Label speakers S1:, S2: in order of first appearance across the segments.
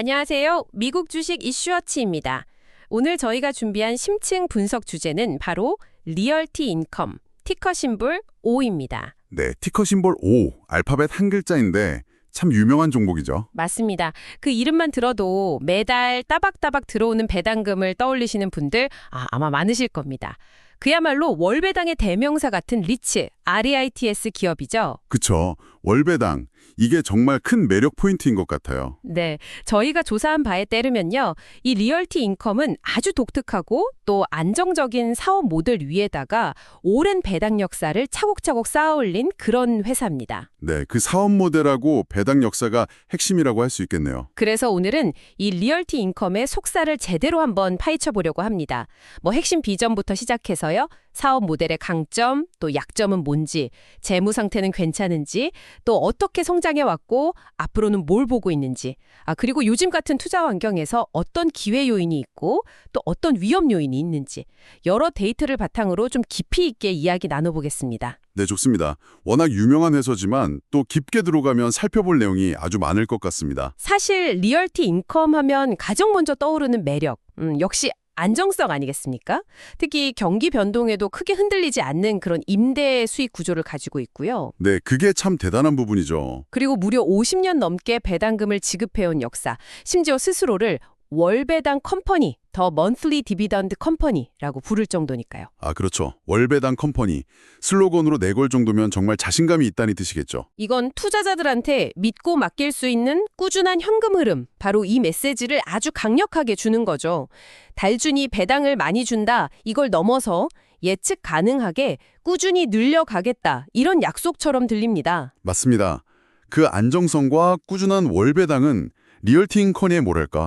S1: 안녕하세요. 미국 주식 이슈워치입니다. 오늘 저희가 준비한 심층 분석 주제는 바로 리얼티 인컴, 티커 심볼 O입니다.
S2: 네, 티커 심볼 O, 알파벳 한 글자인데 참 유명한 종목이죠.
S1: 맞습니다. 그 이름만 들어도 매달 따박따박 들어오는 배당금을 떠올리시는 분들 아마 많으실 겁니다. 그야말로 월배당의 대명사 같은 리츠, REITs 기업이죠.
S2: 그쵸. 월배당. 이게 정말 큰 매력 포인트인 것 같아요.
S1: 네, 저희가 조사한 바에 따르면요. 이 리얼티 인컴은 아주 독특하고 또 안정적인 사업 모델 위에다가 오랜 배당 역사를 차곡차곡 쌓아올린 그런 회사입니다.
S2: 네, 그 사업 모델하고 배당 역사가 핵심이라고 할 수 있겠네요.
S1: 그래서 오늘은 이 리얼티 인컴의 속살을 제대로 한번 파헤쳐 보려고 합니다. 핵심 비전부터 시작해서요. 사업 모델의 강점, 또 약점은 뭔지, 재무 상태는 괜찮은지, 또 어떻게 성장해 왔고 앞으로는 뭘 보고 있는지, 그리고 요즘 같은 투자 환경에서 어떤 기회 요인이 있고 또 어떤 위험 요인이 있는지 여러 데이터를 바탕으로 좀 깊이 있게 이야기 나눠보겠습니다.
S2: 네, 좋습니다. 워낙 유명한 회사지만 또 깊게 들어가면 살펴볼 내용이 아주 많을 것 같습니다.
S1: 사실 리얼티 인컴 하면 가장 먼저 떠오르는 매력, 역시 안정성 아니겠습니까? 특히 경기 변동에도 크게 흔들리지 않는 그런 임대 수익 구조를 가지고 있고요.
S2: 네, 그게 참 대단한 부분이죠.
S1: 그리고 무려 50년 넘게 배당금을 지급해온 역사, 심지어 스스로를 월배당 컴퍼니, 더 먼슬리 디비던드 컴퍼니라고 부를 정도니까요.
S2: 그렇죠. 월배당 컴퍼니. 슬로건으로 내걸 정도면 정말 자신감이 있다는 뜻이겠죠.
S1: 이건 투자자들한테 믿고 맡길 수 있는 꾸준한 현금 흐름, 바로 이 메시지를 아주 강력하게 주는 거죠. 달준이 배당을 많이 준다, 이걸 넘어서 예측 가능하게 꾸준히 늘려가겠다, 이런 약속처럼 들립니다.
S2: 맞습니다. 그 안정성과 꾸준한 월배당은 리얼티 인컴의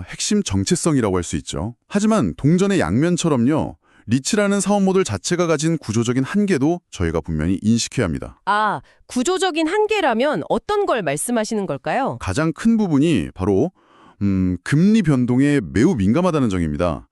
S2: 핵심 정체성이라고 할 수 있죠. 하지만 동전의 양면처럼요. 리츠라는 사업 모델 자체가 가진 구조적인 한계도 저희가 분명히 인식해야 합니다.
S1: 구조적인 한계라면 어떤 걸 말씀하시는 걸까요?
S2: 가장 큰 부분이 바로 금리 변동에 매우 민감하다는 점입니다.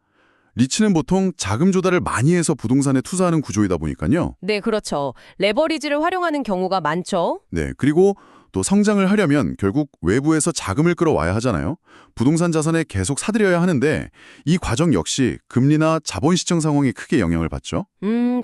S2: 리츠는 보통 자금 조달을 많이 해서 부동산에 투자하는 구조이다 보니까요.
S1: 네, 그렇죠. 레버리지를 활용하는 경우가 많죠.
S2: 네, 그리고 또 성장을 하려면 결국 외부에서 자금을 끌어와야 하잖아요. 부동산 자산에 계속 사들여야 하는데 이 과정 역시 금리나 자본 시장 상황에 크게 영향을 받죠.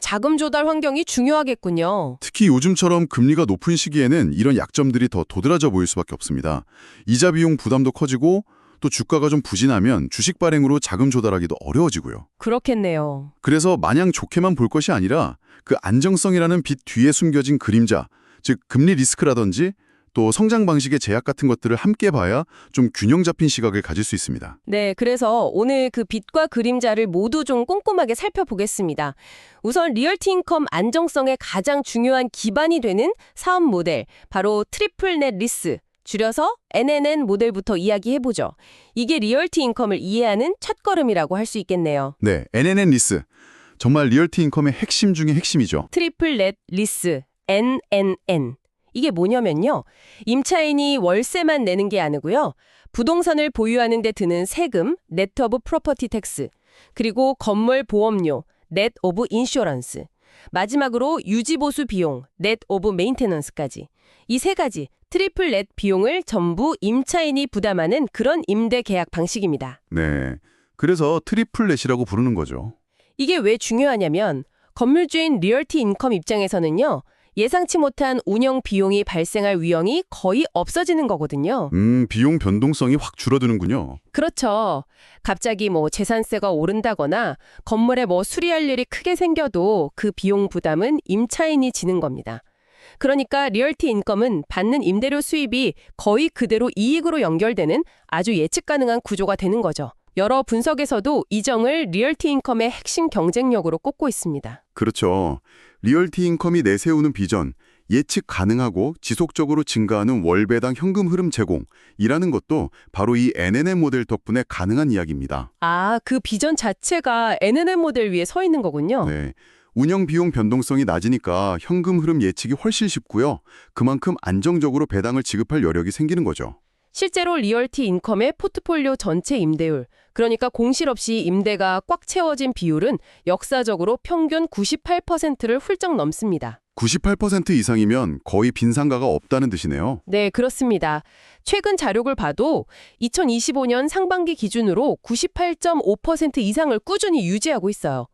S1: 자금 조달 환경이 중요하겠군요.
S2: 특히 요즘처럼 금리가 높은 시기에는 이런 약점들이 더 도드라져 보일 수밖에 없습니다. 이자 비용 부담도 커지고 또 주가가 좀 부진하면 주식 발행으로 자금 조달하기도 어려워지고요.
S1: 그렇겠네요.
S2: 그래서 마냥 좋게만 볼 것이 아니라 그 안정성이라는 빛 뒤에 숨겨진 그림자, 즉 금리 리스크라든지 또 성장 방식의 제약 같은 것들을 함께 봐야 좀 균형 잡힌 시각을 가질 수 있습니다.
S1: 네, 그래서 오늘 그 빛과 그림자를 모두 좀 꼼꼼하게 살펴보겠습니다. 우선 리얼티 인컴 안정성의 가장 중요한 기반이 되는 사업 모델, 바로 트리플 넷 리스, 줄여서 NNN 모델부터 이야기해보죠. 이게 리얼티 인컴을 이해하는 첫걸음이라고 할 수 있겠네요.
S2: 네, NNN 리스. 정말 리얼티 인컴의 핵심 중에 핵심이죠.
S1: 트리플 넷 리스, NNN. 이게 뭐냐면요. 임차인이 월세만 내는 게 아니고요. 부동산을 보유하는 데 드는 세금, 네트 오브 프로퍼티 텍스, 그리고 건물 보험료, 네트 오브 인슈런스, 마지막으로 유지보수 비용, 네트 오브 메인테넌스까지. 이 세 가지 트리플 넷 비용을 전부 임차인이 부담하는 그런 임대 계약 방식입니다.
S2: 네, 그래서 트리플 넷이라고 부르는 거죠.
S1: 이게 왜 중요하냐면 건물주인 리얼티 인컴 입장에서는요. 예상치 못한 운영 비용이 발생할 위험이 거의 없어지는 거거든요.
S2: 비용 변동성이 확 줄어드는군요.
S1: 그렇죠. 갑자기 재산세가 오른다거나 건물에 수리할 일이 크게 생겨도 그 비용 부담은 임차인이 지는 겁니다. 그러니까 리얼티 인컴은 받는 임대료 수입이 거의 그대로 이익으로 연결되는 아주 예측 가능한 구조가 되는 거죠. 여러 분석에서도 이 점을 리얼티 인컴의 핵심 경쟁력으로 꼽고 있습니다.
S2: 그렇죠. 리얼티 인컴이 내세우는 비전, 예측 가능하고 지속적으로 증가하는 월배당 현금 흐름 제공이라는 것도 바로 이 NNN 모델 덕분에 가능한 이야기입니다.
S1: 그 비전 자체가 NNN 모델 위에 서 있는 거군요.
S2: 네. 운영 비용 변동성이 낮으니까 현금 흐름 예측이 훨씬 쉽고요. 그만큼 안정적으로 배당을 지급할 여력이 생기는 거죠.
S1: 실제로 리얼티 인컴의 포트폴리오 전체 임대율, 그러니까 공실 없이 임대가 꽉 채워진 비율은 역사적으로 평균 98%를 훌쩍 넘습니다.
S2: 98% 이상이면 거의 빈상가가 없다는 뜻이네요.
S1: 네, 그렇습니다. 최근 자료를 봐도 2025년 상반기 기준으로 98.5% 이상을 꾸준히 유지하고 있어요.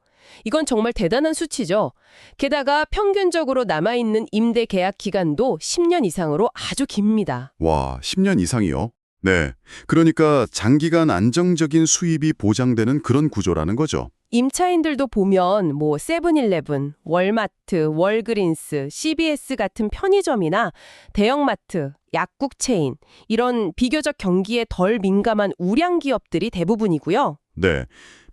S1: 이건 정말 대단한 수치죠. 게다가 평균적으로 남아있는 임대 계약 기간도 10년 이상으로 아주 깁니다.
S2: 와, 10년 이상이요? 네. 그러니까 장기간 안정적인 수입이 보장되는 그런 구조라는 거죠.
S1: 임차인들도 보면 세븐일레븐, 월마트, 월그린스, CBS 같은 편의점이나 대형마트, 약국 체인 이런 비교적 경기에 덜 민감한 우량 기업들이 대부분이고요.
S2: 네.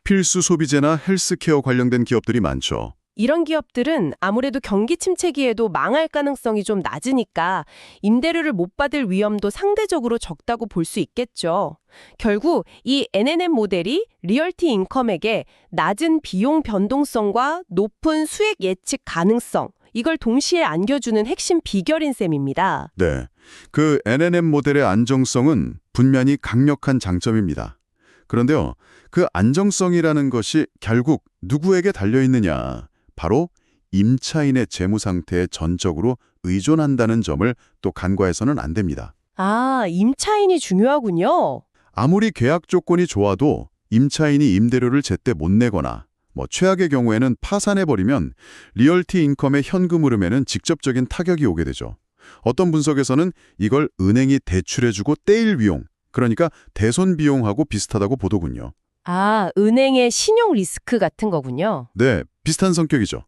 S2: 필수 소비재나 헬스케어 관련된 기업들이 많죠.
S1: 이런 기업들은 아무래도 경기 침체기에도 망할 가능성이 좀 낮으니까 임대료를 못 받을 위험도 상대적으로 적다고 볼 수 있겠죠. 결국 이 NNN 모델이 리얼티 인컴에게 낮은 비용 변동성과 높은 수익 예측 가능성, 이걸 동시에 안겨주는 핵심 비결인 셈입니다.
S2: 네. 그 NNN 모델의 안정성은 분명히 강력한 장점입니다. 그런데요, 그 안정성이라는 것이 결국 누구에게 달려있느냐, 바로 임차인의 재무 상태에 전적으로 의존한다는 점을 또 간과해서는 안 됩니다.
S1: 아, 임차인이 중요하군요.
S2: 아무리 계약 조건이 좋아도 임차인이 임대료를 제때 못 내거나 최악의 경우에는 파산해버리면 리얼티 인컴의 현금 흐름에는 직접적인 타격이 오게 되죠. 어떤 분석에서는 이걸 은행이 대출해주고 떼일 비용, 그러니까 대손 비용하고 비슷하다고 보더군요.
S1: 아, 은행의 신용 리스크 같은 거군요.
S2: 네, 비슷한 성격이죠.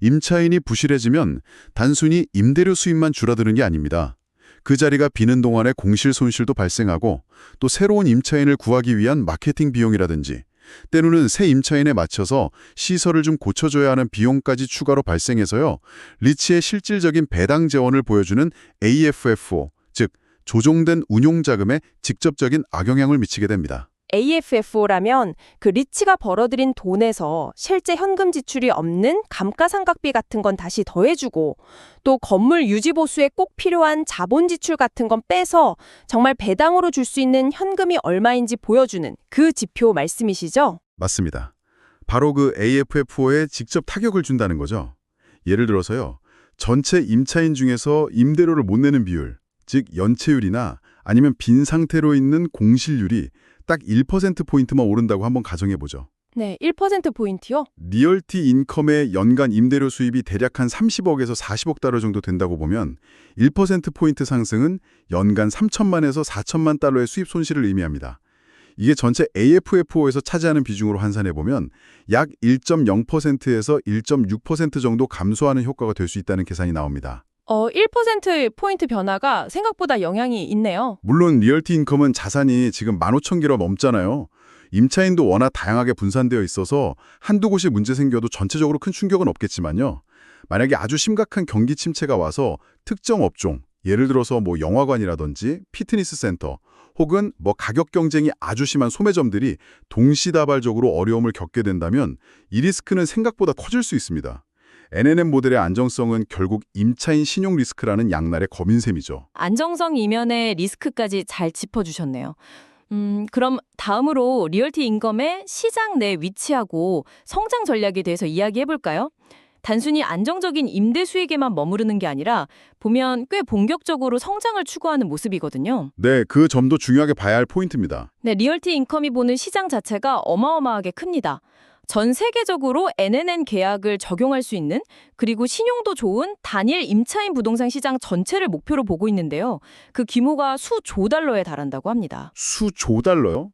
S2: 임차인이 부실해지면 단순히 임대료 수입만 줄어드는 게 아닙니다. 그 자리가 비는 동안에 공실 손실도 발생하고 또 새로운 임차인을 구하기 위한 마케팅 비용이라든지 때로는 새 임차인에 맞춰서 시설을 좀 고쳐줘야 하는 비용까지 추가로 발생해서요. 리츠의 실질적인 배당 재원을 보여주는 AFFO, 즉 조정된 운용자금에 직접적인 악영향을 미치게 됩니다.
S1: AFFO라면 그 리츠가 벌어들인 돈에서 실제 현금 지출이 없는 감가상각비 같은 건 다시 더해주고 또 건물 유지 보수에 꼭 필요한 자본 지출 같은 건 빼서 정말 배당으로 줄 수 있는 현금이 얼마인지 보여주는 그 지표 말씀이시죠?
S2: 맞습니다. 바로 그 AFFO에 직접 타격을 준다는 거죠. 예를 들어서요. 전체 임차인 중에서 임대료를 못 내는 비율, 즉 연체율이나 아니면 빈 상태로 있는 공실률이 딱 1%포인트만 오른다고 한번 가정해보죠.
S1: 네, 1%포인트요?
S2: 리얼티 인컴의 연간 임대료 수입이 대략 한 30억에서 40억 달러 정도 된다고 보면 1%포인트 상승은 연간 3천만에서 4천만 달러의 수입 손실을 의미합니다. 이게 전체 AFFO에서 차지하는 비중으로 환산해보면 약 1.0%에서 1.6% 정도 감소하는 효과가 될 수 있다는 계산이 나옵니다.
S1: 1%포인트 변화가 생각보다 영향이 있네요.
S2: 물론 리얼티 인컴은 자산이 지금 15,000개로 넘잖아요. 임차인도 워낙 다양하게 분산되어 있어서 한두 곳이 문제 생겨도 전체적으로 큰 충격은 없겠지만요. 만약에 아주 심각한 경기 침체가 와서 특정 업종, 예를 들어서 영화관이라든지 피트니스 센터, 혹은 가격 경쟁이 아주 심한 소매점들이 동시다발적으로 어려움을 겪게 된다면 이 리스크는 생각보다 커질 수 있습니다. NNN 모델의 안정성은 결국 임차인 신용 리스크라는 양날의 검인 셈이죠.
S3: 안정성 이면의 리스크까지 잘 짚어주셨네요. 그럼 다음으로 리얼티 인컴의 시장 내 위치하고 성장 전략에 대해서 이야기해볼까요? 단순히 안정적인 임대 수익에만 머무르는 게 아니라 보면 꽤 본격적으로 성장을 추구하는 모습이거든요.
S2: 네, 그 점도 중요하게 봐야 할 포인트입니다.
S3: 네, 리얼티 인컴이 보는 시장 자체가 어마어마하게 큽니다. 전 세계적으로 NNN 계약을 적용할 수 있는 그리고 신용도 좋은 단일 임차인 부동산 시장 전체를 목표로 보고 있는데요. 그 규모가 수조 달러에 달한다고 합니다.
S2: 수조 달러요?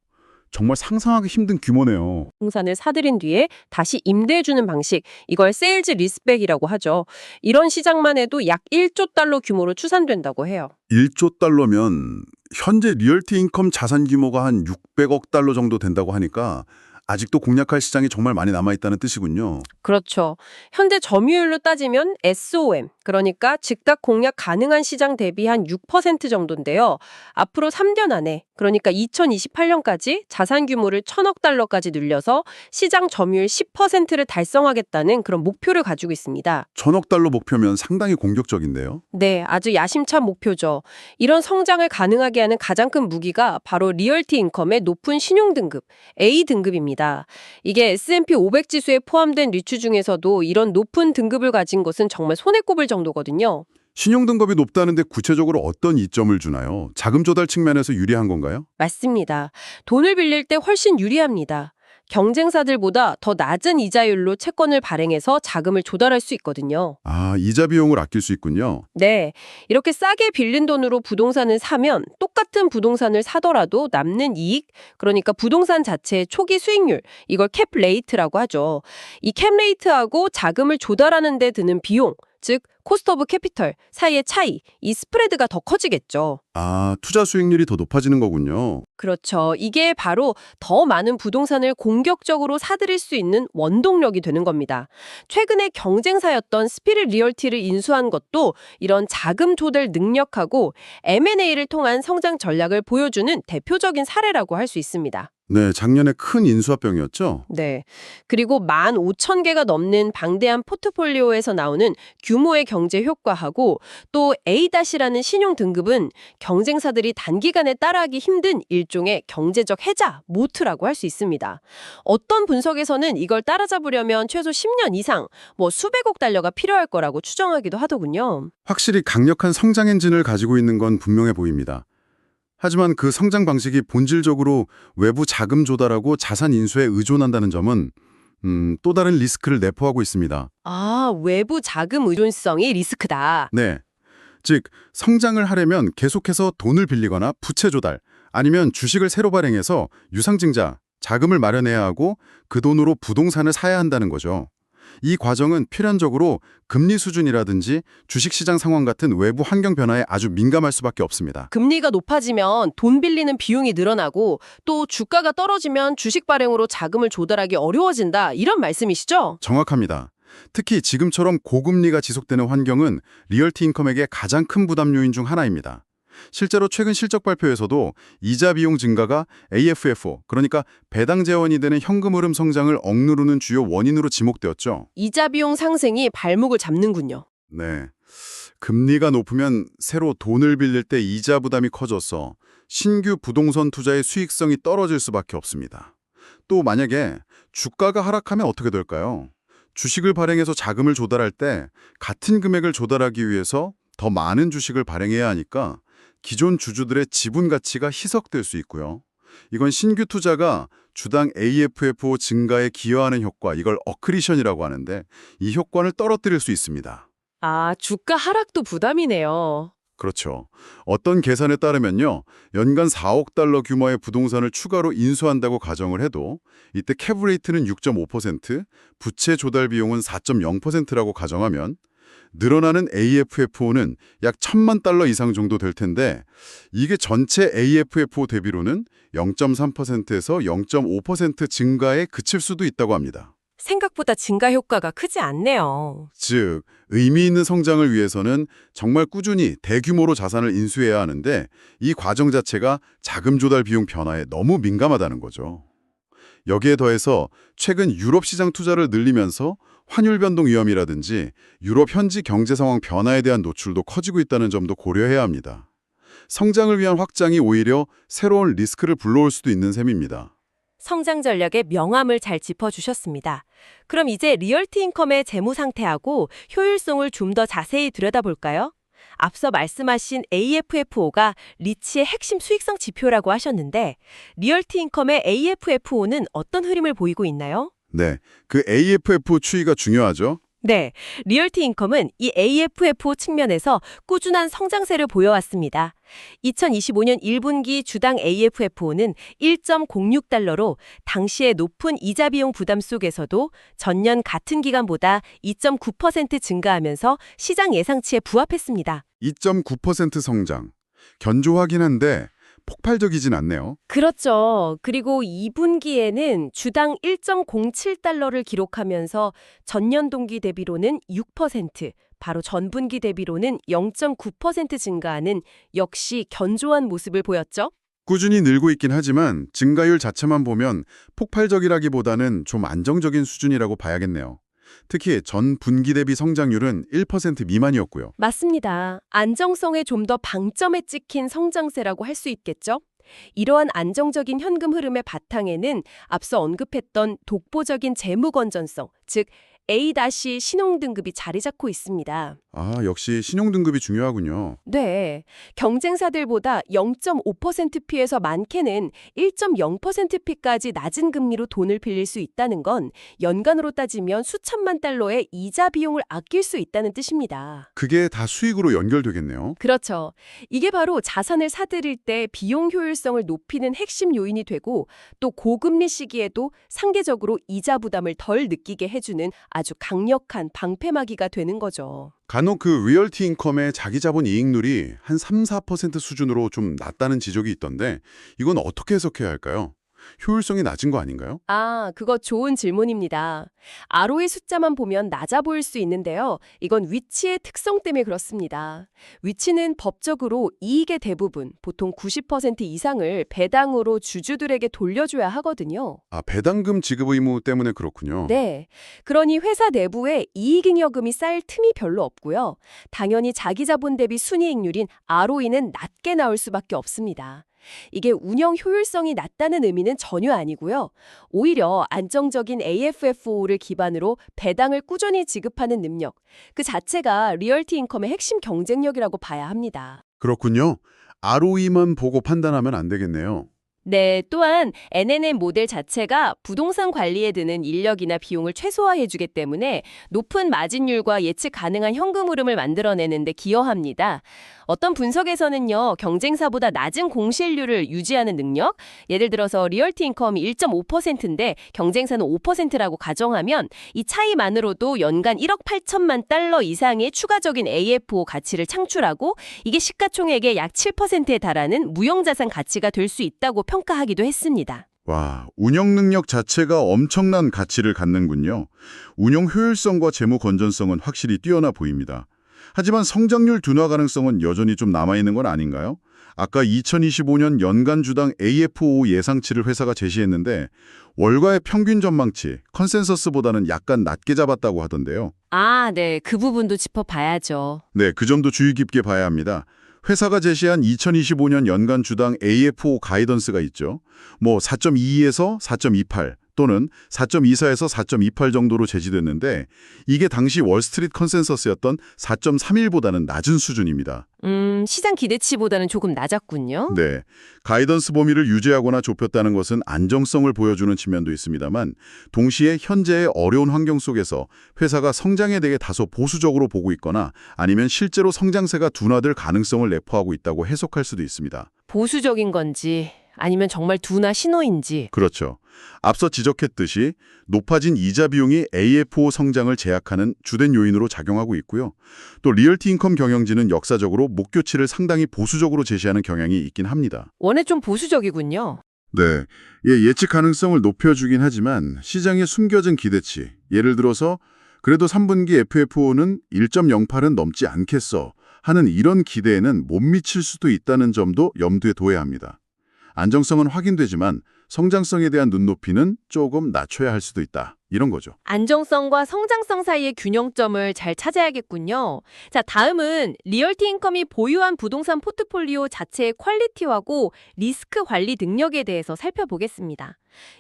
S2: 정말 상상하기 힘든 규모네요.
S1: 부동산을 사들인 뒤에 다시 임대해주는 방식, 이걸 세일즈 리스백이라고 하죠. 이런 시장만 해도 약 1조 달러 규모로 추산된다고 해요.
S2: 1조 달러면 현재 리얼티 인컴 자산 규모가 한 600억 달러 정도 된다고 하니까 아직도 공략할 시장이 정말 많이 남아있다는 뜻이군요.
S1: 그렇죠. 현재 점유율로 따지면 SOM, 그러니까 즉각 공략 가능한 시장 대비 한 6% 정도인데요. 앞으로 3년 안에 그러니까 2028년까지 자산 규모를 1,000억 달러까지 늘려서 시장 점유율 10%를 달성하겠다는 그런 목표를 가지고 있습니다.
S2: 1,000억 달러 목표면 상당히 공격적인데요.
S1: 네, 아주 야심찬 목표죠. 이런 성장을 가능하게 하는 가장 큰 무기가 바로 리얼티 인컴의 높은 신용 등급, A 등급입니다. 이게 S&P 500 지수에 포함된 리츠 중에서도 이런 높은 등급을 가진 것은 정말 손에 꼽을 정도거든요.
S2: 신용 등급이 높다는데 구체적으로 어떤 이점을 주나요? 자금 조달 측면에서 유리한 건가요?
S1: 맞습니다. 돈을 빌릴 때 훨씬 유리합니다. 경쟁사들보다 더 낮은 이자율로 채권을 발행해서 자금을 조달할 수 있거든요.
S2: 아, 이자 비용을 아낄 수 있군요.
S1: 네, 이렇게 싸게 빌린 돈으로 부동산을 사면 똑같은 부동산을 사더라도 남는 이익, 그러니까 부동산 자체의 초기 수익률, 이걸 캡 레이트라고 하죠. 이 캡 레이트하고 자금을 조달하는 데 드는 비용, 즉 코스트 오브 캐피털 사이의 차이, 이 스프레드가 더 커지겠죠.
S2: 아, 투자 수익률이 더 높아지는 거군요.
S1: 그렇죠. 이게 바로 더 많은 부동산을 공격적으로 사들일 수 있는 원동력이 되는 겁니다. 최근에 경쟁사였던 스피릿 리얼티를 인수한 것도 이런 자금 조달 능력하고 M&A를 통한 성장 전략을 보여주는 대표적인 사례라고 할 수 있습니다.
S2: 네, 작년에 큰 인수합병이었죠?
S1: 네. 그리고 15,000개가 넘는 방대한 포트폴리오에서 나오는 규모의 경제 효과하고 또 A-라는 신용 등급은 경쟁사들이 단기간에 따라하기 힘든 일종의 경제적 해자, 모트라고 할 수 있습니다. 어떤 분석에서는 이걸 따라잡으려면 최소 10년 이상, 수백억 달러가 필요할 거라고 추정하기도 하더군요.
S2: 확실히 강력한 성장 엔진을 가지고 있는 건 분명해 보입니다. 하지만 그 성장 방식이 본질적으로 외부 자금 조달하고 자산 인수에 의존한다는 점은 또 다른 리스크를 내포하고 있습니다.
S1: 아, 외부 자금 의존성이 리스크다.
S2: 네. 즉, 성장을 하려면 계속해서 돈을 빌리거나 부채 조달, 아니면 주식을 새로 발행해서 유상증자, 자금을 마련해야 하고 그 돈으로 부동산을 사야 한다는 거죠. 이 과정은 필연적으로 금리 수준이라든지 주식시장 상황 같은 외부 환경 변화에 아주 민감할 수밖에 없습니다.
S1: 금리가 높아지면 돈 빌리는 비용이 늘어나고 또 주가가 떨어지면 주식 발행으로 자금을 조달하기 어려워진다. 이런 말씀이시죠?
S2: 정확합니다. 특히 지금처럼 고금리가 지속되는 환경은 리얼티 인컴에게 가장 큰 부담 요인 중 하나입니다. 실제로 최근 실적 발표에서도 이자 비용 증가가 AFFO, 그러니까 배당 재원이 되는 현금 흐름 성장을 억누르는 주요 원인으로 지목되었죠.
S1: 이자 비용 상승이 발목을 잡는군요.
S2: 네. 금리가 높으면 새로 돈을 빌릴 때 이자 부담이 커져서 신규 부동산 투자의 수익성이 떨어질 수밖에 없습니다. 또 만약에 주가가 하락하면 어떻게 될까요? 주식을 발행해서 자금을 조달할 때 같은 금액을 조달하기 위해서 더 많은 주식을 발행해야 하니까 기존 주주들의 지분 가치가 희석될 수 있고요. 이건 신규 투자가 주당 AFFO 증가에 기여하는 효과, 이걸 어크리션이라고 하는데 이 효과를 떨어뜨릴 수 있습니다.
S1: 아, 주가 하락도 부담이네요.
S2: 그렇죠. 어떤 계산에 따르면요, 연간 4억 달러 규모의 부동산을 추가로 인수한다고 가정을 해도 이때 캡레이트는 6.5%, 부채 조달 비용은 4.0%라고 가정하면 늘어나는 AFFO는 약 1,000만 달러 이상 정도 될 텐데 이게 전체 AFFO 대비로는 0.3%에서 0.5% 증가에 그칠 수도 있다고 합니다.
S1: 생각보다 증가 효과가 크지 않네요.
S2: 즉, 의미 있는 성장을 위해서는 정말 꾸준히 대규모로 자산을 인수해야 하는데 이 과정 자체가 자금 조달 비용 변화에 너무 민감하다는 거죠. 여기에 더해서 최근 유럽 시장 투자를 늘리면서 환율 변동 위험이라든지 유럽 현지 경제 상황 변화에 대한 노출도 커지고 있다는 점도 고려해야 합니다. 성장을 위한 확장이 오히려 새로운 리스크를 불러올 수도 있는 셈입니다.
S1: 성장 전략의 명암을 잘 짚어주셨습니다. 그럼 이제 리얼티 인컴의 재무 상태하고 효율성을 좀 더 자세히 들여다볼까요? 앞서 말씀하신 AFFO가 리츠의 핵심 수익성 지표라고 하셨는데 리얼티 인컴의 AFFO는 어떤 흐름을 보이고 있나요?
S2: 네, 그 AFFO 추이가 중요하죠.
S1: 네, 리얼티 인컴은 이 AFFO 측면에서 꾸준한 성장세를 보여왔습니다. 2025년 1분기 주당 AFFO는 1.06달러로 당시의 높은 이자 비용 부담 속에서도 전년 같은 기간보다 2.9% 증가하면서 시장 예상치에 부합했습니다.
S2: 2.9% 성장. 견조하긴 한데 폭발적이진 않네요.
S1: 그렇죠. 그리고 2분기에는 주당 1.07달러를 기록하면서 전년 동기 대비로는 6%, 바로 전분기 대비로는 0.9% 증가하는 역시 견조한 모습을 보였죠.
S2: 꾸준히 늘고 있긴 하지만 증가율 자체만 보면 폭발적이라기보다는 좀 안정적인 수준이라고 봐야겠네요. 특히 전 분기 대비 성장률은 1% 미만이었고요.
S1: 맞습니다. 안정성에 좀 더 방점에 찍힌 성장세라고 할 수 있겠죠? 이러한 안정적인 현금 흐름의 바탕에는 앞서 언급했던 독보적인 재무 건전성, 즉 A- 신용등급이 자리 잡고 있습니다.
S2: 아, 역시 신용등급이 중요하군요.
S1: 네, 경쟁사들보다 0.5%P에서 많게는 1.0%P까지 낮은 금리로 돈을 빌릴 수 있다는 건 연간으로 따지면 수천만 달러의 이자 비용을 아낄 수 있다는 뜻입니다.
S2: 그게 다 수익으로 연결되겠네요.
S1: 그렇죠. 이게 바로 자산을 사들일 때 비용 효율성을 높이는 핵심 요인이 되고 또 고금리 시기에도 상대적으로 이자 부담을 덜 느끼게 해주는 아주 강력한 방패막이가 되는 거죠.
S2: 간혹 그 리얼티 인컴의 자기 자본 이익률이 한 3-4% 수준으로 좀 낮다는 지적이 있던데 이건 어떻게 해석해야 할까요? 효율성이 낮은 거 아닌가요?
S1: 아, 그거 좋은 질문입니다. ROE 숫자만 보면 낮아 보일 수 있는데요. 이건 위치의 특성 때문에 그렇습니다. 위치는 법적으로 이익의 대부분, 보통 90% 이상을 배당으로 주주들에게 돌려줘야 하거든요.
S2: 아, 배당금 지급 의무 때문에 그렇군요.
S1: 네. 그러니 회사 내부에 이익잉여금이 쌓일 틈이 별로 없고요. 당연히 자기 자본 대비 순이익률인 ROE는 낮게 나올 수밖에 없습니다. 이게 운영 효율성이 낮다는 의미는 전혀 아니고요. 오히려 안정적인 AFFO를 기반으로 배당을 꾸준히 지급하는 능력, 그 자체가 리얼티 인컴의 핵심 경쟁력이라고 봐야 합니다.
S2: 그렇군요. ROE만 보고 판단하면 안 되겠네요.
S1: 네, 또한 NNN 모델 자체가 부동산 관리에 드는 인력이나 비용을 최소화해주기 때문에 높은 마진율과 예측 가능한 현금 흐름을 만들어내는 데 기여합니다. 어떤 분석에서는요, 경쟁사보다 낮은 공시율을 유지하는 능력, 예를 들어서 리얼티 인컴이 1.5%인데 경쟁사는 5%라고 가정하면 이 차이만으로도 연간 1억 8천만 달러 이상의 추가적인 AFO 가치를 창출하고 이게 시가총액의 약 7%에 달하는 무형자산 가치가 될 수 있다고 평가하기도 했습니다.
S2: 와, 운영 능력 자체가 엄청난 가치를 갖는군요. 운영 효율성과 재무 건전성은 확실히 뛰어나 보입니다. 하지만 성장률 둔화 가능성은 여전히 좀 남아있는 건 아닌가요? 아까 2025년 연간 주당 AFO 예상치를 회사가 제시했는데 월가의 평균 전망치, 컨센서스보다는 약간 낮게 잡았다고 하던데요.
S1: 아, 네. 그 부분도 짚어봐야죠.
S2: 네, 그 점도 주의 깊게 봐야 합니다. 회사가 제시한 2025년 연간 주당 AFO 가이던스가 있죠. 뭐 4.22에서 4.28 또는 4.24에서 4.28 정도로 제시됐는데 이게 당시 월스트리트 컨센서스였던 4.31보다는 낮은 수준입니다.
S1: 시장 기대치보다는 조금 낮았군요.
S2: 네, 가이던스 범위를 유지하거나 좁혔다는 것은 안정성을 보여주는 측면도 있습니다만 동시에 현재의 어려운 환경 속에서 회사가 성장에 대해 다소 보수적으로 보고 있거나 아니면 실제로 성장세가 둔화될 가능성을 내포하고 있다고 해석할 수도 있습니다.
S1: 보수적인 건지 아니면 정말 둔화 신호인지.
S2: 그렇죠. 앞서 지적했듯이 높아진 이자 비용이 AFO 성장을 제약하는 주된 요인으로 작용하고 있고요. 또 리얼티 인컴 경영진은 역사적으로 목표치를 상당히 보수적으로 제시하는 경향이 있긴 합니다.
S1: 원래 좀 보수적이군요.
S2: 네, 예측 가능성을 높여주긴 하지만 시장에 숨겨진 기대치, 예를 들어서 그래도 3분기 FFO는 1.08은 넘지 않겠어 하는 이런 기대에는 못 미칠 수도 있다는 점도 염두에 둬야 합니다. 안정성은 확인되지만 성장성에 대한 눈높이는 조금 낮춰야 할 수도 있다. 이런 거죠.
S1: 안정성과 성장성 사이의 균형점을 잘 찾아야겠군요. 자, 다음은 리얼티 인컴이 보유한 부동산 포트폴리오 자체의 퀄리티하고 리스크 관리 능력에 대해서 살펴보겠습니다.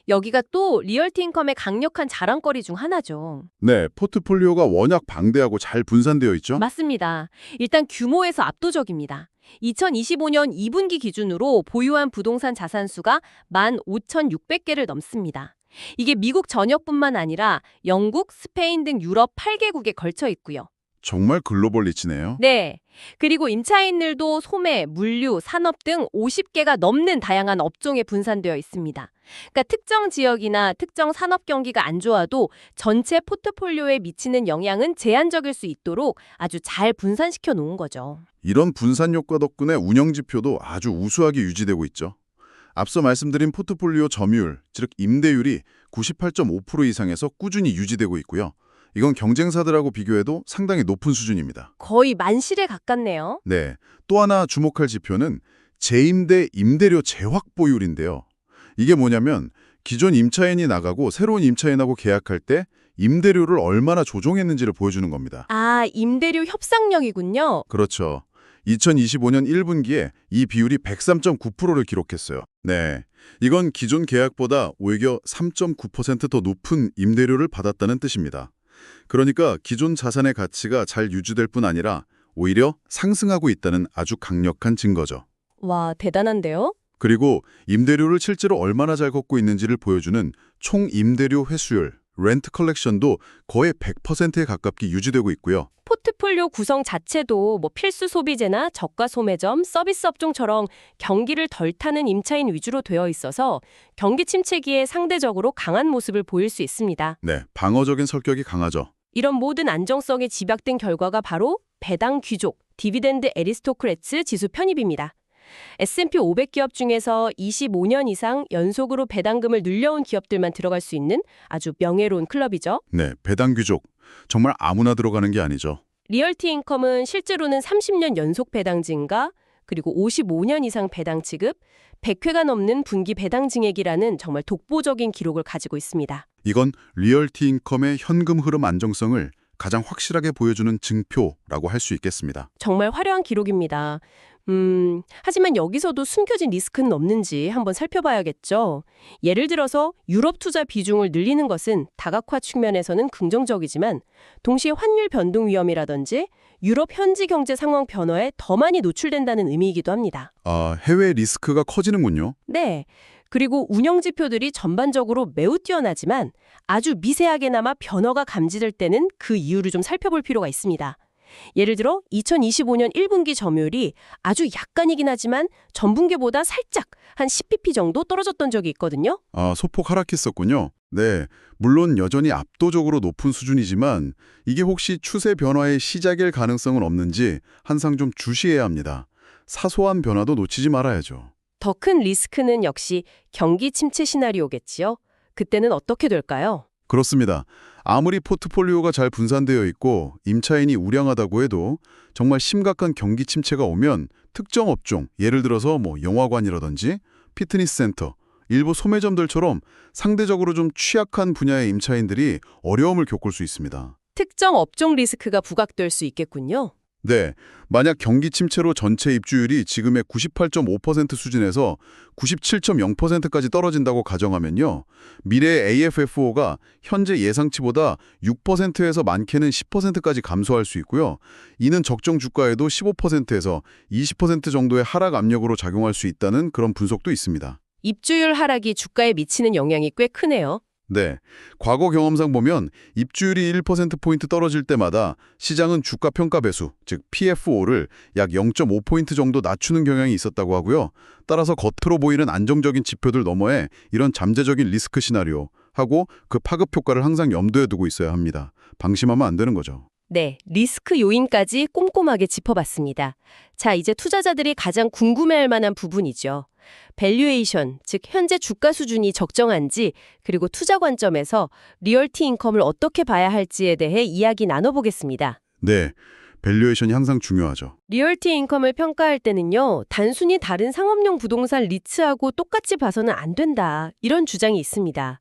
S1: 여기가 또 리얼티 인컴의 강력한 자랑거리 중 하나죠.
S2: 네, 포트폴리오가 워낙 방대하고 잘 분산되어 있죠?
S1: 맞습니다. 일단 규모에서 압도적입니다. 2025년 2분기 기준으로 보유한 부동산 자산 수가 15,600개를 넘습니다. 이게 미국 전역뿐만 아니라 영국, 스페인 등 유럽 8개국에 걸쳐 있고요.
S2: 정말 글로벌 리치네요.
S1: 네. 그리고 임차인들도 소매, 물류, 산업 등 50개가 넘는 다양한 업종에 분산되어 있습니다. 그러니까 특정 지역이나 특정 산업 경기가 안 좋아도 전체 포트폴리오에 미치는 영향은 제한적일 수 있도록 아주 잘 분산시켜 놓은 거죠.
S2: 이런 분산 효과 덕분에 운영 지표도 아주 우수하게 유지되고 있죠. 앞서 말씀드린 포트폴리오 점유율, 즉 임대율이 98.5% 이상에서 꾸준히 유지되고 있고요. 이건 경쟁사들하고 비교해도 상당히 높은 수준입니다.
S1: 거의 만실에 가깝네요.
S2: 네, 또 하나 주목할 지표는 재임대 임대료 재확보율인데요. 이게 뭐냐면 기존 임차인이 나가고 새로운 임차인하고 계약할 때 임대료를 얼마나 조정했는지를 보여주는 겁니다.
S1: 아, 임대료 협상력이군요.
S2: 그렇죠. 2025년 1분기에 이 비율이 103.9%를 기록했어요. 네, 이건 기존 계약보다 오히려 3.9% 더 높은 임대료를 받았다는 뜻입니다. 그러니까 기존 자산의 가치가 잘 유지될 뿐 아니라 오히려 상승하고 있다는 아주 강력한 증거죠.
S1: 와, 대단한데요?
S2: 그리고 임대료를 실제로 얼마나 잘 걷고 있는지를 보여주는 총 임대료 회수율, 렌트 컬렉션도 거의 100%에 가깝게 유지되고 있고요.
S1: 포트폴리오 구성 자체도 뭐 필수 소비재나 저가 소매점, 서비스 업종처럼 경기를 덜 타는 임차인 위주로 되어 있어서 경기 침체기에 상대적으로 강한 모습을 보일 수 있습니다.
S2: 네, 방어적인 성격이 강하죠.
S1: 이런 모든 안정성이 집약된 결과가 바로 배당 귀족, 디비덴드 에리스토크래츠 지수 편입입니다. S&P 500기업 중에서 25년 이상 연속으로 배당금을 늘려온 기업들만 들어갈 수 있는 아주 명예로운 클럽이죠.
S2: 네, 배당 귀족. 정말 아무나 들어가는 게 아니죠.
S1: 리얼티 인컴은 실제로는 30년 연속 배당 증가, 그리고 55년 이상 배당 지급, 100회가 넘는 분기 배당 증액이라는 정말 독보적인 기록을 가지고 있습니다.
S2: 이건 리얼티 인컴의 현금 흐름 안정성을 가장 확실하게 보여주는 증표라고 할 수 있겠습니다.
S1: 정말 화려한 기록입니다. 하지만 여기서도 숨겨진 리스크는 없는지 한번 살펴봐야겠죠. 예를 들어서 유럽 투자 비중을 늘리는 것은 다각화 측면에서는 긍정적이지만 동시에 환율 변동 위험이라든지 유럽 현지 경제 상황 변화에 더 많이 노출된다는 의미이기도 합니다.
S2: 아, 해외 리스크가 커지는군요.
S1: 네. 그리고 운영 지표들이 전반적으로 매우 뛰어나지만 아주 미세하게나마 변화가 감지될 때는 그 이유를 좀 살펴볼 필요가 있습니다. 예를 들어 2025년 1분기 점유율이 아주 약간이긴 하지만 전분기보다 살짝 한 10bp 정도 떨어졌던 적이 있거든요.
S2: 아, 소폭 하락했었군요. 네, 물론 여전히 압도적으로 높은 수준이지만 이게 혹시 추세 변화의 시작일 가능성은 없는지 항상 좀 주시해야 합니다. 사소한 변화도 놓치지 말아야죠.
S1: 더 큰 리스크는 역시 경기 침체 시나리오겠지요. 그때는 어떻게 될까요?
S2: 그렇습니다. 아무리 포트폴리오가 잘 분산되어 있고 임차인이 우량하다고 해도 정말 심각한 경기 침체가 오면 특정 업종, 예를 들어서 영화관이라든지 피트니스 센터, 일부 소매점들처럼 상대적으로 좀 취약한 분야의 임차인들이 어려움을 겪을 수 있습니다.
S1: 특정 업종 리스크가 부각될 수 있겠군요.
S2: 네, 만약 경기 침체로 전체 입주율이 지금의 98.5% 수준에서 97.0%까지 떨어진다고 가정하면요. 미래의 AFFO가 현재 예상치보다 6%에서 많게는 10%까지 감소할 수 있고요. 이는 적정 주가에도 15%에서 20% 정도의 하락 압력으로 작용할 수 있다는 그런 분석도 있습니다.
S1: 입주율 하락이 주가에 미치는 영향이 꽤 크네요.
S2: 네, 과거 경험상 보면 입주율이 1%포인트 떨어질 때마다 시장은 주가 평가 배수, 즉 PFO를 약 0.5포인트 정도 낮추는 경향이 있었다고 하고요. 따라서 겉으로 보이는 안정적인 지표들 너머에 이런 잠재적인 리스크 시나리오 하고 그 파급 효과를 항상 염두에 두고 있어야 합니다. 방심하면 안 되는 거죠.
S1: 네, 리스크 요인까지 꼼꼼하게 짚어봤습니다. 자, 이제 투자자들이 가장 궁금해할 만한 부분이죠. 밸류에이션, 즉 현재 주가 수준이 적정한지, 그리고 투자 관점에서 리얼티 인컴을 어떻게 봐야 할지에 대해 이야기 나눠보겠습니다.
S2: 네, 밸류에이션이 항상 중요하죠.
S1: 리얼티 인컴을 평가할 때는요, 단순히 다른 상업용 부동산 리츠하고 똑같이 봐서는 안 된다, 이런 주장이 있습니다.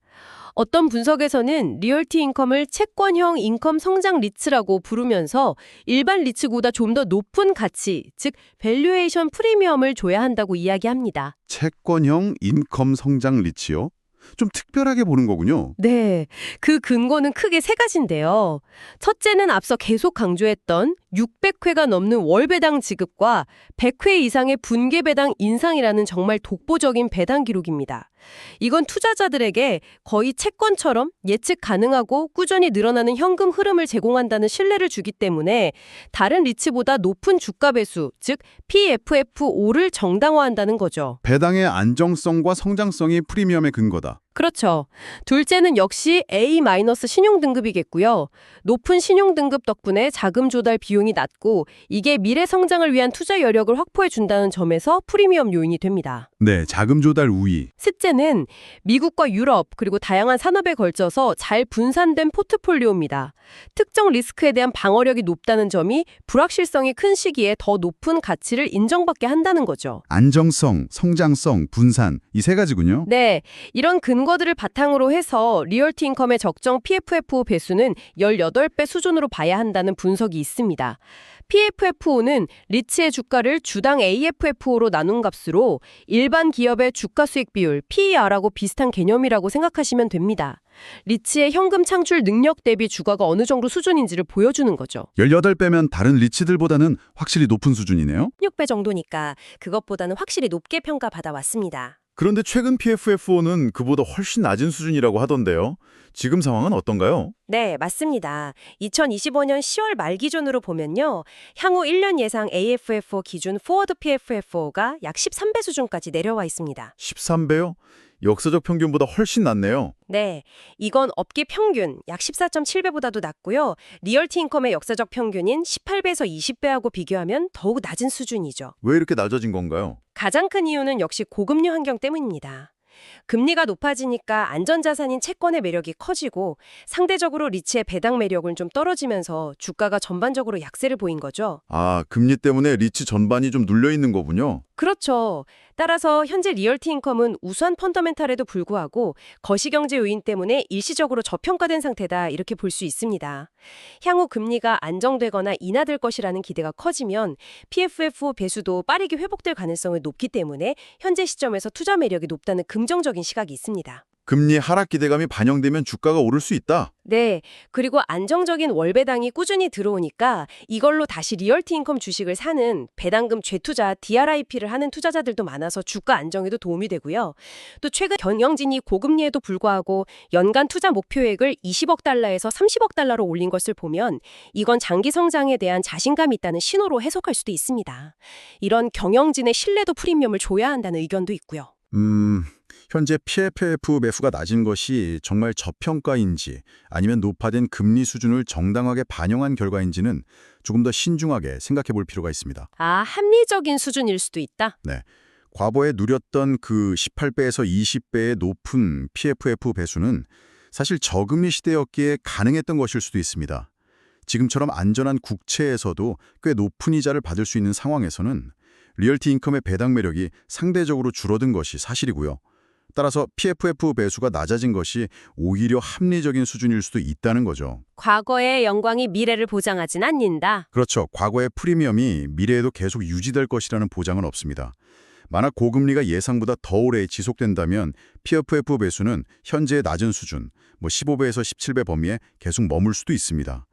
S1: 어떤 분석에서는 리얼티 인컴을 채권형 인컴 성장 리츠라고 부르면서 일반 리츠보다 좀 더 높은 가치, 즉 밸류에이션 프리미엄을 줘야 한다고 이야기합니다.
S2: 채권형 인컴 성장 리츠요? 좀 특별하게 보는 거군요.
S1: 네, 그 근거는 크게 세 가지인데요. 첫째는 앞서 계속 강조했던 600회가 넘는 월 배당 지급과 100회 이상의 분계 배당 인상이라는 정말 독보적인 배당 기록입니다. 이건 투자자들에게 거의 채권처럼 예측 가능하고 꾸준히 늘어나는 현금 흐름을 제공한다는 신뢰를 주기 때문에 다른 리츠보다 높은 주가 배수, 즉 PFFO를 정당화한다는 거죠.
S2: 배당의 안정성과 성장성이 프리미엄의 근거다.
S1: 그렇죠. 둘째는 역시 A- 신용등급이겠고요. 높은 신용등급 덕분에 자금 조달 비용이 낮고 이게 미래 성장을 위한 투자 여력을 확보해 준다는 점에서 프리미엄 요인이 됩니다.
S2: 네, 자금 조달 우위.
S1: 셋째는 미국과 유럽 그리고 다양한 산업에 걸쳐서 잘 분산된 포트폴리오입니다. 특정 리스크에 대한 방어력이 높다는 점이 불확실성이 큰 시기에 더 높은 가치를 인정받게 한다는 거죠.
S2: 안정성, 성장성, 분산 이 세 가지군요.
S1: 네, 이런 근거들을 바탕으로 해서 리얼티 인컴의 적정 PFFO 배수는 18배 수준으로 봐야 한다는 분석이 있습니다. PFFO는 리츠의 주가를 주당 AFFO로 나눈 값으로 일반 기업의 주가 수익 비율 PER하고 비슷한 개념이라고 생각하시면 됩니다. 리츠의 현금 창출 능력 대비 주가가 어느 정도 수준인지를 보여주는 거죠.
S2: 18배면 다른 리츠들보다는 확실히 높은 수준이네요.
S1: 6배 정도니까 그것보다는 확실히 높게 평가받아 왔습니다.
S4: 그런데 최근 PFFO는 그보다 훨씬 낮은 수준이라고 하던데요. 지금 상황은 어떤가요?
S1: 네, 맞습니다. 2025년 10월 말 기준으로 보면요. 향후 1년 예상 AFFO 기준 포워드 PFFO가 약 13배 수준까지 내려와 있습니다.
S4: 13배요? 역사적 평균보다 훨씬 낮네요.
S1: 네, 이건 업계 평균 약 14.7배보다도 낮고요. 리얼티 인컴의 역사적 평균인 18배에서 20배하고 비교하면 더욱 낮은 수준이죠.
S4: 왜 이렇게 낮아진 건가요?
S1: 가장 큰 이유는 역시 고금리 환경 때문입니다. 금리가 높아지니까 안전자산인 채권의 매력이 커지고 상대적으로 리츠의 배당 매력은 좀 떨어지면서 주가가 전반적으로 약세를 보인 거죠.
S4: 아, 금리 때문에 리츠 전반이 좀 눌려 있는 거군요.
S1: 그렇죠. 따라서 현재 리얼티 인컴은 우수한 펀더멘탈에도 불구하고 거시경제 요인 때문에 일시적으로 저평가된 상태다 이렇게 볼 수 있습니다. 향후 금리가 안정되거나 인하될 것이라는 기대가 커지면 PFFO 배수도 빠르게 회복될 가능성이 높기 때문에 현재 시점에서 투자 매력이 높다는 긍정적인 시각이 있습니다.
S4: 금리 하락 기대감이 반영되면 주가가 오를 수 있다.
S1: 네, 그리고 안정적인 월배당이 꾸준히 들어오니까 이걸로 다시 리얼티 인컴 주식을 사는 배당금 재투자 DRIP를 하는 투자자들도 많아서 주가 안정에도 도움이 되고요. 또 최근 경영진이 고금리에도 불구하고 연간 투자 목표액을 20억 달러에서 30억 달러로 올린 것을 보면 이건 장기 성장에 대한 자신감이 있다는 신호로 해석할 수도 있습니다. 이런 경영진의 신뢰도 프리미엄을 줘야 한다는 의견도 있고요.
S4: 현재 PFF 매수가 낮은 것이 정말 저평가인지 아니면 높아진 금리 수준을 정당하게 반영한 결과인지는 조금 더 신중하게 생각해 볼 필요가 있습니다.
S1: 아, 합리적인 수준일 수도 있다?
S4: 네, 과거에 누렸던 그 18배에서 20배의 높은 PFF 배수는 사실 저금리 시대였기에 가능했던 것일 수도 있습니다. 지금처럼 안전한 국채에서도 꽤 높은 이자를 받을 수 있는 상황에서는 리얼티 인컴의 배당 매력이 상대적으로 줄어든 것이 사실이고요. 따라서 PFF 배수가 낮아진 것이 오히려 합리적인 수준일 수도 있다는 거죠.
S1: 과거의 영광이 미래를 보장하진 않는다.
S4: 그렇죠. 과거의 프리미엄이 미래에도 계속 유지될 것이라는 보장은 없습니다. 만약 고금리가 예상보다 더 오래 지속된다면 PFF 배수는 현재의 낮은 수준, 15배에서 17배 범위에 계속 머물 수도 있습니다.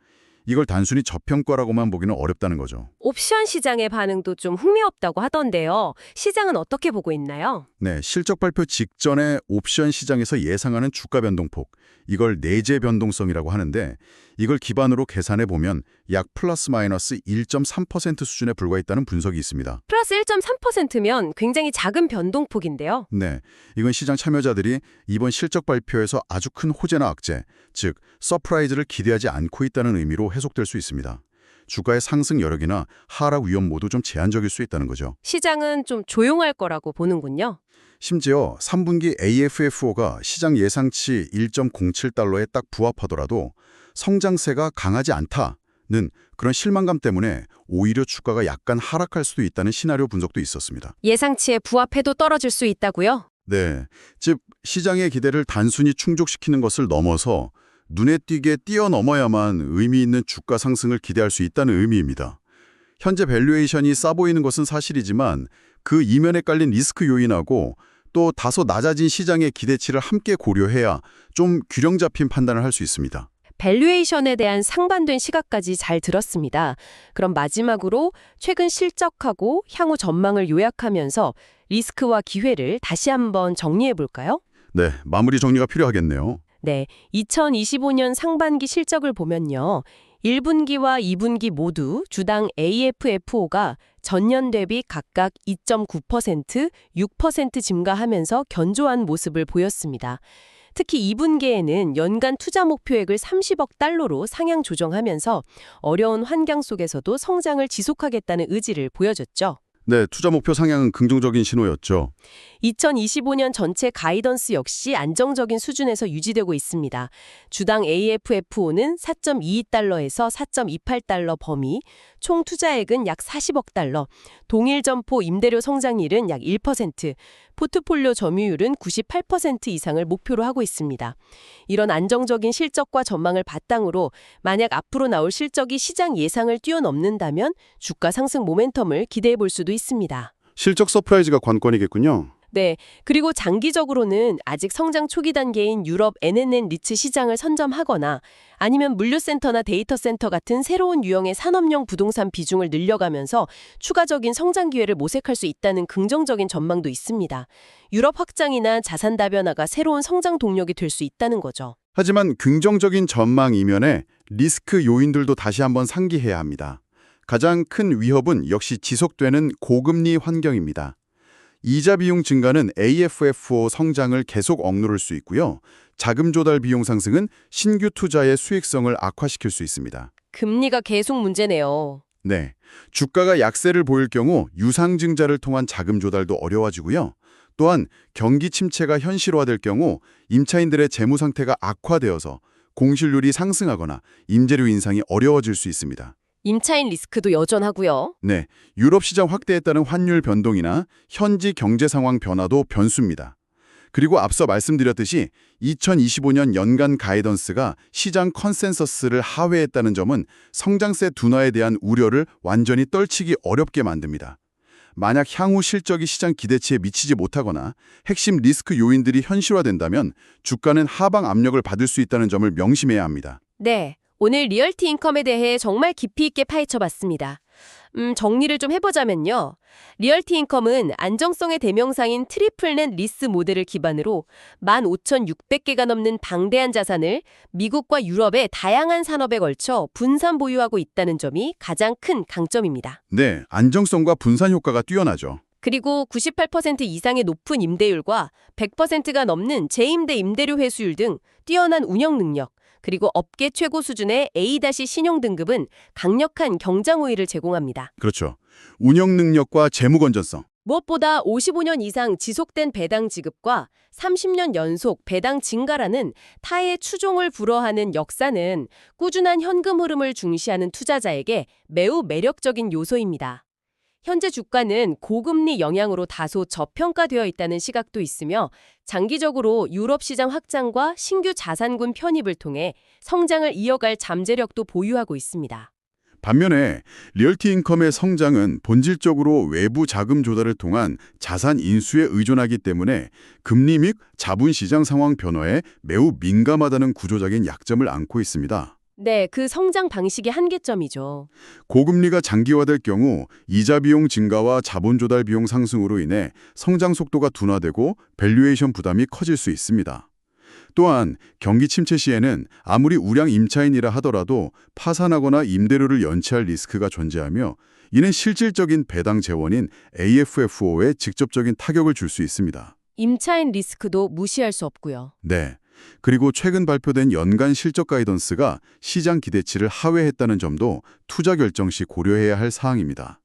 S4: 이걸 단순히 저평가라고만 보기는 어렵다는 거죠.
S1: 옵션 시장의 반응도 좀 흥미없다고 하던데요. 시장은 어떻게 보고 있나요?
S4: 네, 실적 발표 직전에 옵션 시장에서 예상하는 주가 변동폭, 이걸 내재 변동성이라고 하는데 이걸 기반으로 계산해 보면 약 플러스 마이너스 1.3% 수준에 불과했다는 분석이 있습니다.
S1: 플러스 1.3%면 굉장히 작은 변동폭인데요.
S4: 네, 이건 시장 참여자들이 이번 실적 발표에서 아주 큰 호재나 악재, 즉 서프라이즈를 기대하지 않고 있다는 의미로 해석될 수 있습니다. 주가의 상승 여력이나 하락 위험 모두 좀 제한적일 수 있다는 거죠.
S1: 시장은 좀 조용할 거라고 보는군요.
S4: 심지어 3분기 AFFO가 시장 예상치 1.07달러에 딱 부합하더라도 성장세가 강하지 않다는 그런 실망감 때문에 오히려 주가가 약간 하락할 수도 있다는 시나리오 분석도 있었습니다.
S1: 예상치에 부합해도 떨어질 수 있다고요?
S4: 네, 즉 시장의 기대를 단순히 충족시키는 것을 넘어서 눈에 띄게 뛰어넘어야만 의미 있는 주가 상승을 기대할 수 있다는 의미입니다. 현재 밸류에이션이 싸 보이는 것은 사실이지만 그 이면에 깔린 리스크 요인하고 또 다소 낮아진 시장의 기대치를 함께 고려해야 좀 균형 잡힌 판단을 할 수 있습니다.
S1: 밸류에이션에 대한 상반된 시각까지 잘 들었습니다. 그럼 마지막으로 최근 실적하고 향후 전망을 요약하면서 리스크와 기회를 다시 한번 정리해 볼까요?
S4: 네, 마무리 정리가 필요하겠네요.
S1: 네, 2025년 상반기 실적을 보면요. 1분기와 2분기 모두 주당 AFFO가 전년 대비 각각 2.9%, 6% 증가하면서 견조한 모습을 보였습니다. 특히 2분기에는 연간 투자 목표액을 30억 달러로 상향 조정하면서 어려운 환경 속에서도 성장을 지속하겠다는 의지를 보여줬죠.
S2: 네, 투자 목표 상향은 긍정적인 신호였죠.
S1: 2025년 전체 가이던스 역시 안정적인 수준에서 유지되고 있습니다. 주당 AFFO는 4.22달러에서 4.28달러 범위, 총 투자액은 약 40억 달러, 동일 점포 임대료 성장률은 약 1%, 포트폴리오 점유율은 98% 이상을 목표로 하고 있습니다. 이런 안정적인 실적과 전망을 바탕으로 만약 앞으로 나올 실적이 시장 예상을 뛰어넘는다면 주가 상승 모멘텀을 기대해 볼 수도 있습니다.
S2: 실적 서프라이즈가 관건이겠군요.
S1: 네, 그리고 장기적으로는 아직 성장 초기 단계인 유럽 NNN 리츠 시장을 선점하거나 아니면 물류센터나 데이터 센터 같은 새로운 유형의 산업용 부동산 비중을 늘려가면서 추가적인 성장 기회를 모색할 수 있다는 긍정적인 전망도 있습니다. 유럽 확장이나 자산 다변화가 새로운 성장 동력이 될 수 있다는 거죠.
S2: 하지만 긍정적인 전망 이면에 리스크 요인들도 다시 한번 상기해야 합니다. 가장 큰 위협은 역시 지속되는 고금리 환경입니다. 이자 비용 증가는 AFFO 성장을 계속 억누를 수 있고요. 자금 조달 비용 상승은 신규 투자의 수익성을 악화시킬 수 있습니다.
S1: 금리가 계속 문제네요.
S2: 네, 주가가 약세를 보일 경우 유상증자를 통한 자금 조달도 어려워지고요. 또한 경기 침체가 현실화될 경우 임차인들의 재무 상태가 악화되어서 공실률이 상승하거나 임대료 인상이 어려워질 수 있습니다.
S1: 임차인 리스크도 여전하고요.
S2: 네, 유럽 시장 확대에 따른 환율 변동이나 현지 경제 상황 변화도 변수입니다. 그리고 앞서 말씀드렸듯이 2025년 연간 가이던스가 시장 컨센서스를 하회했다는 점은 성장세 둔화에 대한 우려를 완전히 떨치기 어렵게 만듭니다. 만약 향후 실적이 시장 기대치에 미치지 못하거나 핵심 리스크 요인들이 현실화된다면 주가는 하방 압력을 받을 수 있다는 점을 명심해야 합니다.
S1: 네, 오늘 리얼티 인컴에 대해 정말 깊이 있게 파헤쳐봤습니다. 정리를 좀 해보자면요. 리얼티 인컴은 안정성의 대명사인 트리플넷 리스 모델을 기반으로 15,600개가 넘는 방대한 자산을 미국과 유럽의 다양한 산업에 걸쳐 분산 보유하고 있다는 점이 가장 큰 강점입니다.
S2: 네, 안정성과 분산 효과가 뛰어나죠.
S1: 그리고 98% 이상의 높은 임대율과 100%가 넘는 재임대 임대료 회수율 등 뛰어난 운영 능력, 그리고 업계 최고 수준의 A- 신용 등급은 강력한 경장 우위를 제공합니다.
S2: 그렇죠. 운영 능력과 재무 건전성.
S1: 무엇보다 55년 이상 지속된 배당 지급과 30년 연속 배당 증가라는 타의 추종을 불허하는 역사는 꾸준한 현금 흐름을 중시하는 투자자에게 매우 매력적인 요소입니다. 현재 주가는 고금리 영향으로 다소 저평가되어 있다는 시각도 있으며 장기적으로 유럽 시장 확장과 신규 자산군 편입을 통해 성장을 이어갈 잠재력도 보유하고 있습니다.
S2: 반면에 리얼티 인컴의 성장은 본질적으로 외부 자금 조달을 통한 자산 인수에 의존하기 때문에 금리 및 자본시장 상황 변화에 매우 민감하다는 구조적인 약점을 안고 있습니다.
S1: 네, 그 성장 방식의 한계점이죠.
S2: 고금리가 장기화될 경우 이자 비용 증가와 자본 조달 비용 상승으로 인해 성장 속도가 둔화되고 밸류에이션 부담이 커질 수 있습니다. 또한 경기 침체 시에는 아무리 우량 임차인이라 하더라도 파산하거나 임대료를 연체할 리스크가 존재하며 이는 실질적인 배당 재원인 AFFO에 직접적인 타격을 줄 수 있습니다.
S1: 임차인 리스크도 무시할 수 없고요.
S2: 네. 그리고 최근 발표된 연간 실적 가이던스가 시장 기대치를 하회했다는 점도 투자 결정 시 고려해야 할 사항입니다.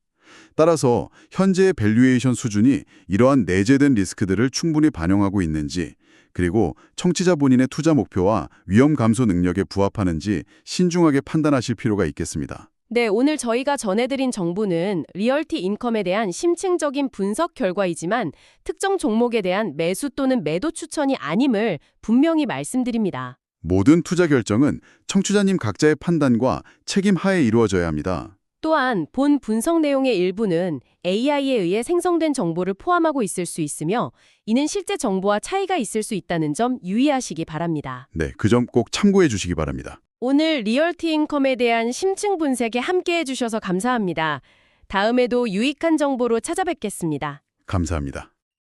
S2: 따라서 현재의 밸류에이션 수준이 이러한 내재된 리스크들을 충분히 반영하고 있는지, 그리고 청취자 본인의 투자 목표와 위험 감소 능력에 부합하는지 신중하게 판단하실 필요가 있겠습니다.
S1: 네, 오늘 저희가 전해드린 정보는 리얼티 인컴에 대한 심층적인 분석 결과이지만 특정 종목에 대한 매수 또는 매도 추천이 아님을 분명히 말씀드립니다.
S2: 모든 투자 결정은 청취자님 각자의 판단과 책임 하에 이루어져야 합니다.
S1: 또한 본 분석 내용의 일부는 AI에 의해 생성된 정보를 포함하고 있을 수 있으며 이는 실제 정보와 차이가 있을 수 있다는 점 유의하시기 바랍니다.
S2: 네, 그 점 꼭 참고해 주시기 바랍니다.
S1: 오늘 리얼티 인컴에 대한 심층 분석에 함께해 주셔서 감사합니다. 다음에도 유익한 정보로 찾아뵙겠습니다.
S2: 감사합니다.